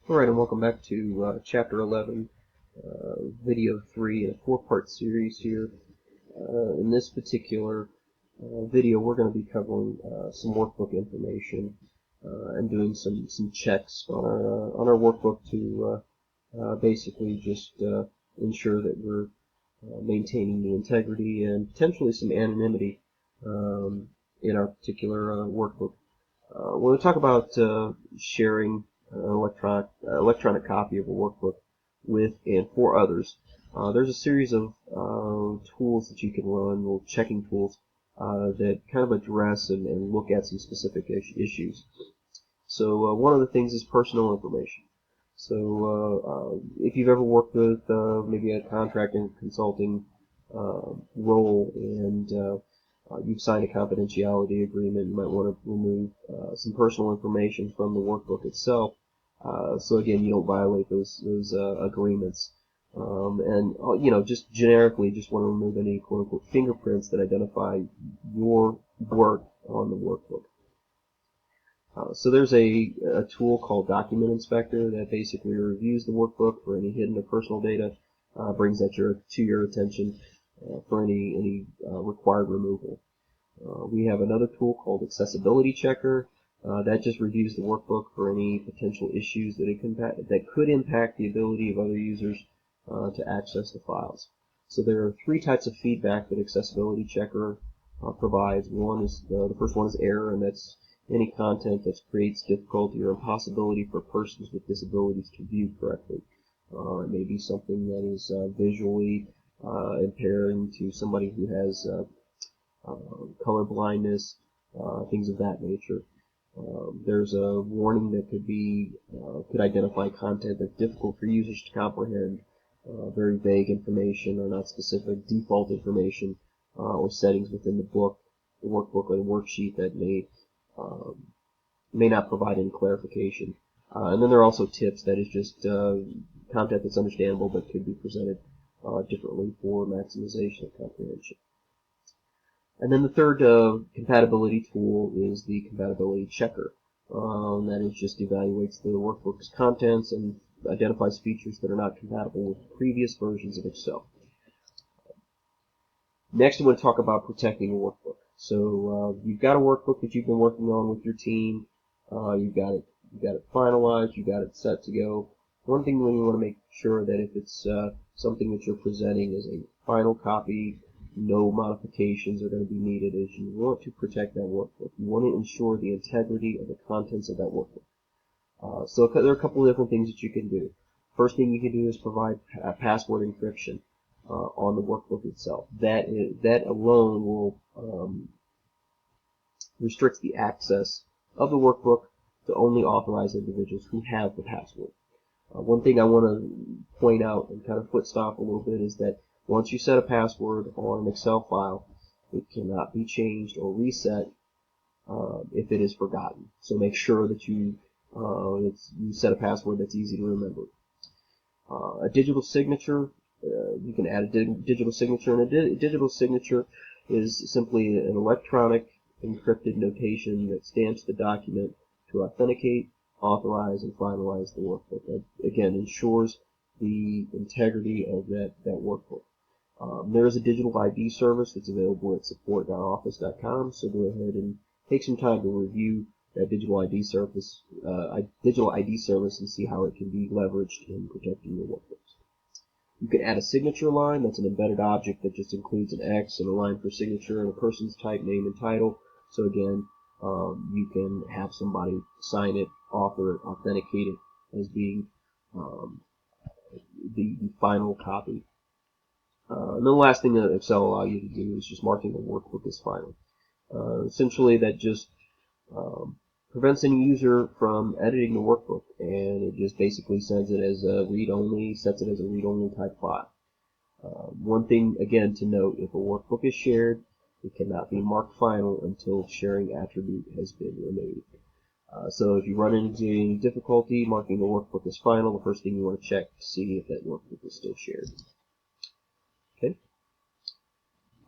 Alright, and welcome back to Chapter 11, Video 3, in a four-part series here. In this particular video, we're going to be covering some workbook information and doing some checks on our workbook to basically just ensure that we're maintaining the integrity and potentially some anonymity in our particular workbook. We're going to talk about sharing an electronic copy of a workbook with and for others. There's a series of tools that you can run, little checking tools, that kind of address and look at some specific issues. So one of the things is personal information. So if you've ever worked with maybe a contracting consulting role and you've signed a confidentiality agreement, you might want to remove some personal information from the workbook itself. So again, you don't violate those agreements. And just generically, just want to remove any quote-unquote fingerprints that identify your work on the workbook. So there's a tool called Document Inspector that basically reviews the workbook for any hidden or personal data, brings that to your attention for any required removal. We have another tool called Accessibility Checker that just reviews the workbook for any potential issues that could impact the ability of other users to access the files. So there are three types of feedback that Accessibility Checker provides. One is the first one is error, and that's any content that creates difficulty or impossibility for persons with disabilities to view correctly. It may be something that is visually impairing to somebody who has color blindness, things of that nature. There's a warning that could identify content that's difficult for users to comprehend, very vague information or not specific default information, or settings within the book, the workbook, or the worksheet that may not provide any clarification. And then there are also tips, that is just content that's understandable but could be presented differently for maximization of comprehension. And then the third compatibility tool is the compatibility checker. That is just evaluates the workbook's contents and identifies features that are not compatible with previous versions of Excel. Next, I want to talk about protecting a workbook. So you've got a workbook that you've been working on with your team. You've got it finalized. You've got it set to go. One thing we want to make sure that if it's something that you're presenting as a final copy, no modifications are going to be needed, is you want to protect that workbook. You want to ensure the integrity of the contents of that workbook. So there are a couple of different things that you can do. First thing you can do is provide password encryption on the workbook itself. That alone will restrict the access of the workbook to only authorized individuals who have the password. One thing I want to point out and kind of foot stomp a little bit is that once you set a password on an Excel file, it cannot be changed or reset if it is forgotten. So make sure that you set a password that's easy to remember. A digital signature, you can add a digital signature, and a digital signature is simply an electronic encrypted notation that stamps the document to authenticate, authorize, and finalize the workbook. That, again, ensures the integrity of that workbook. There is a digital ID service that's available at support.office.com, so go ahead and take some time to review that digital ID service and see how it can be leveraged in protecting your workbooks. You can add a signature line. That's an embedded object that just includes an X and a line for signature and a person's type, name, and title. So again, you can have somebody sign it, author it, authenticate it as being the final copy. And the last thing that Excel allows you to do is just marking the workbook as final. Essentially, that just prevents any user from editing the workbook, and it just basically sends it as a read-only, sets it as a read-only type file. One thing, again, to note, if a workbook is shared, it cannot be marked final until sharing attribute has been removed. So if you run into any difficulty marking the workbook as final, the first thing you want to check to see if that workbook is still shared. Okay.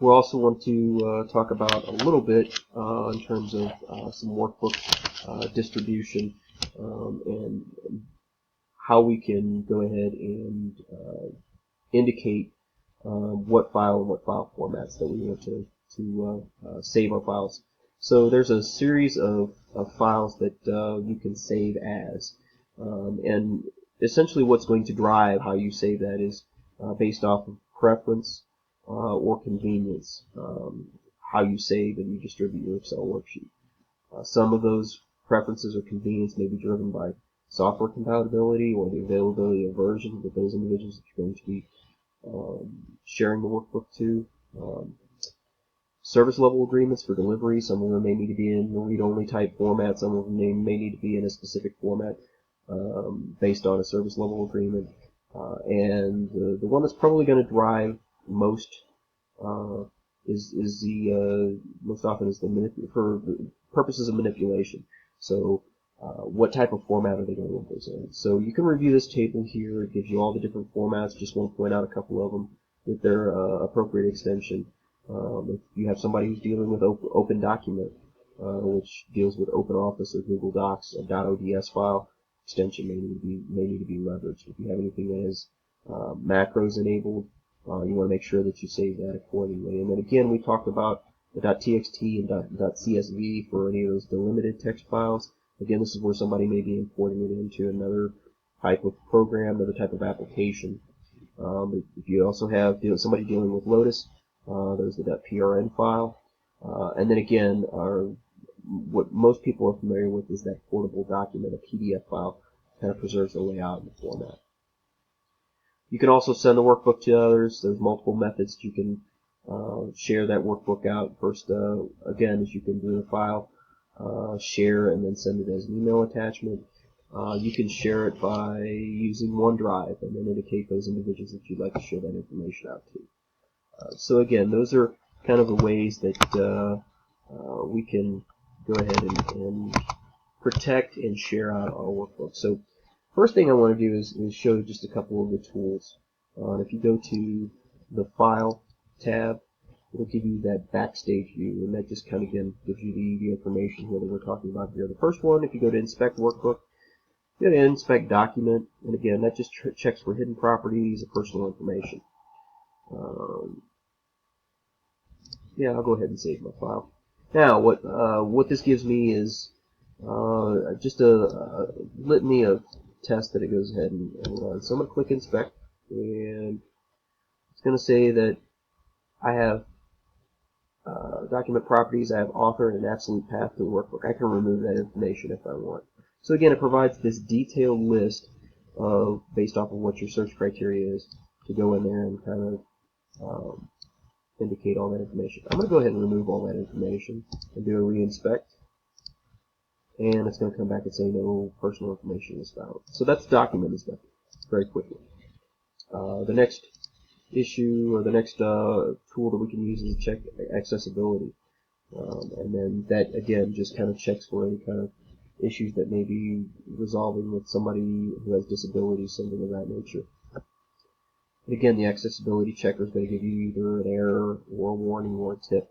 We also want to talk about a little bit in terms of some workbook distribution and how we can go ahead and indicate what file and what file formats that we want to save our files. So there's a series of files that you can save as, and essentially what's going to drive how you save that is based off of preference or convenience, how you save and you distribute your Excel worksheet. Some of those preferences or convenience may be driven by software compatibility or the availability of versions with those individuals that you're going to be sharing the workbook to. Service level agreements for delivery, some of them may need to be in a read-only type format, some of them may need to be in a specific format based on a service level agreement. And the one that's probably going to drive most is the most often is for purposes of manipulation. So what type of format are they going to want those in? So you can review this table here. It gives you all the different formats. Just want to point out a couple of them with their appropriate extension. If you have somebody who's dealing with Open Document, which deals with OpenOffice or Google Docs, a .ods file extension may need to be leveraged. If you have anything that is macros enabled, you want to make sure that you save that accordingly. And then again, we talked about the .txt and .csv for any of those delimited text files. Again, this is where somebody may be importing it into another type of program, another type of application. If you also have somebody dealing with Lotus, there's the .prn file. And then again, what most people are familiar with is that portable document, a PDF file, kind of preserves the layout and the format. You can also send the workbook to others. There's multiple methods that you can share that workbook out. First, again, is you can do the file, share, and then send it as an email attachment. You can share it by using OneDrive and then indicate those individuals that you'd like to share that information out to. So again, those are kind of the ways that we can go ahead and protect and share out our workbook. So first thing I want to do is show just a couple of the tools. If you go to the File tab, it'll give you that backstage view, and that just kind of again gives you the information here that we're talking about here. The first one, if you go to Inspect Workbook, you go to Inspect Document, and again, that just checks for hidden properties or personal information. Yeah, I'll go ahead and save my file. Now, what this gives me is just a litany of tests that it goes ahead and runs. So I'm going to click Inspect, and it's going to say that I have document properties, I have author and an absolute path to the workbook. I can remove that information if I want. So again, it provides this detailed list of, based off of what your search criteria is, to go in there and kind of indicate all that information. I'm going to go ahead and remove all that information and do a reinspect, and it's going to come back and say no personal information is found. So that's document inspected very quickly. The next issue or the next tool that we can use is to check accessibility, and then that again just kind of checks for any kind of issues that may be resolving with somebody who has disabilities, something of that nature. And again, the accessibility checker is going to give you either an error or a warning or a tip.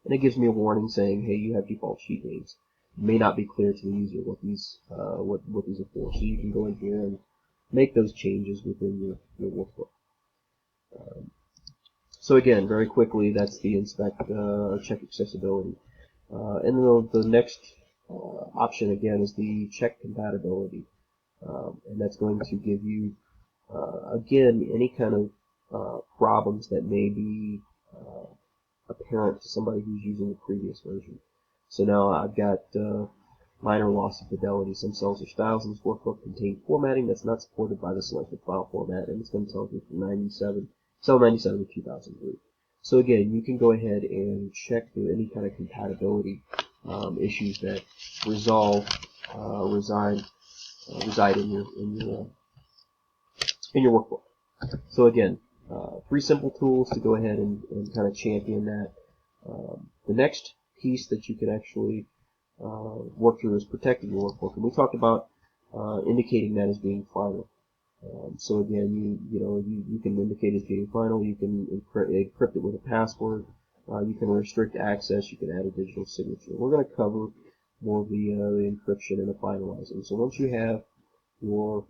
And it gives me a warning saying, hey, you have default sheet names. It may not be clear to the user what these are for. So you can go in here and make those changes within your workbook. So again, very quickly, that's the inspect, check accessibility. And then the next option again is the check compatibility. And that's going to give you again, any kind of problems that may be apparent to somebody who's using the previous version. So now I've got minor loss of fidelity. Some cells or styles in this workbook contain formatting that's not supported by the selected file format, and it's going to tell you from cell 97 to 2003. So again, you can go ahead and check through any kind of compatibility issues that reside in your workbook. So again, 3 simple tools to go ahead and kind of champion that. The next piece that you can actually work through is protecting your workbook, and we talked about indicating that as being final. So again, you can indicate as being final. You can encrypt it with a password. You can restrict access. You can add a digital signature. We're going to cover more of the encryption and the finalizing. So once you have your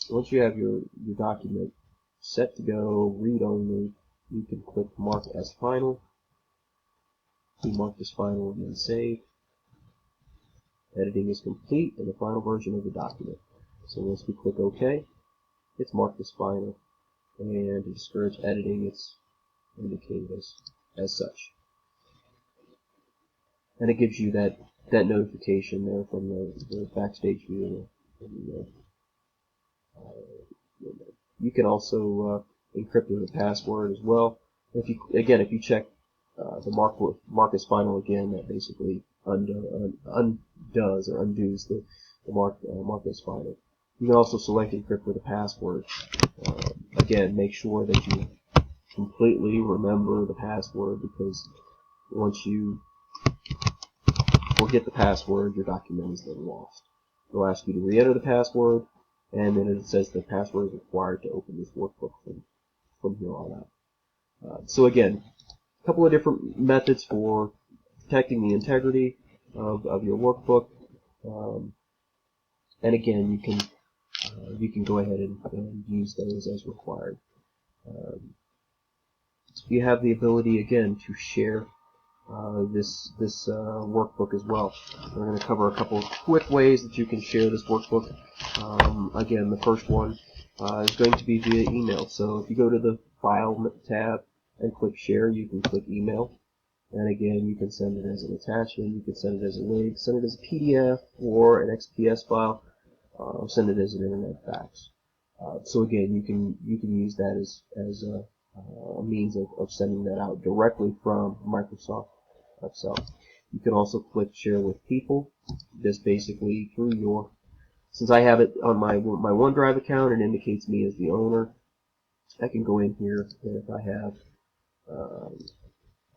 Once you have your document set to go, read only, you can click Mark as Final. You mark as final and then save. Editing is complete and the final version of the document. So once we click OK, it's marked as final, and to discourage editing, it's indicated as such. And it gives you that notification there from the backstage view. You can also encrypt with a password as well. If you check the mark as final again, that basically undoes or undoes the mark as final. You can also select encrypt with a password. Again, make sure that you completely remember the password, because once you forget the password, your document is then lost. It'll ask you to re-enter the password, and then it says the password is required to open this workbook from here on out. So again, a couple of different methods for protecting the integrity of your workbook, and again, you can go ahead and use those as required. You have the ability again to share this workbook as well. We're going to cover a couple of quick ways that you can share this workbook. Again, the first one is going to be via email. So if you go to the File tab and click Share, you can click Email. And again, you can send it as an attachment, you can send it as a link, send it as a PDF or an XPS file, send it as an internet fax. So again, you can use that as a means of sending that out directly from Microsoft Excel. You can also click Share with People. This basically through since I have it on my OneDrive account, it indicates me as the owner. I can go in here, and if I have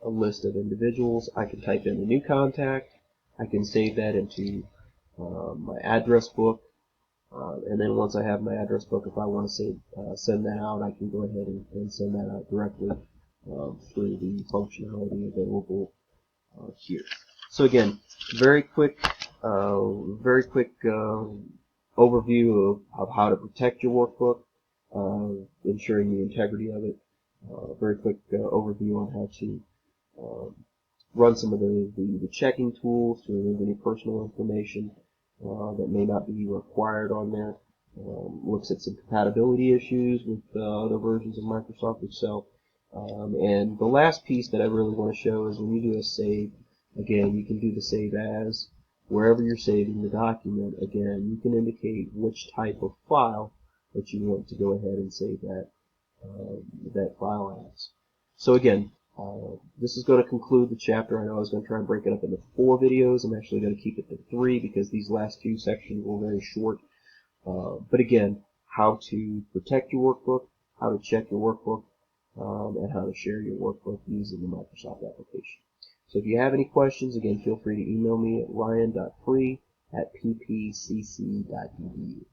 a list of individuals, I can type in the new contact. I can save that into my address book, and then once I have my address book, if I want to send that out, I can go ahead and send that out directly through the functionality available here. So again, very quick overview of how to protect your workbook, ensuring the integrity of it. Very quick overview on how to run some of the checking tools to remove any personal information that may not be required on there. Looks at some compatibility issues with other versions of Microsoft Excel. And the last piece that I really want to show is when you do a save, again, you can do the save as. Wherever you're saving the document, again, you can indicate which type of file that you want to go ahead and save that file as. So again, this is going to conclude the chapter. I know I was going to try and break it up into 4 videos. I'm actually going to keep it to 3 because these last 2 sections were very short. But again, how to protect your workbook, how to check your workbook, and how to share your workbook using the Microsoft application. So if you have any questions, again, feel free to email me at ryan.free@ppcc.edu.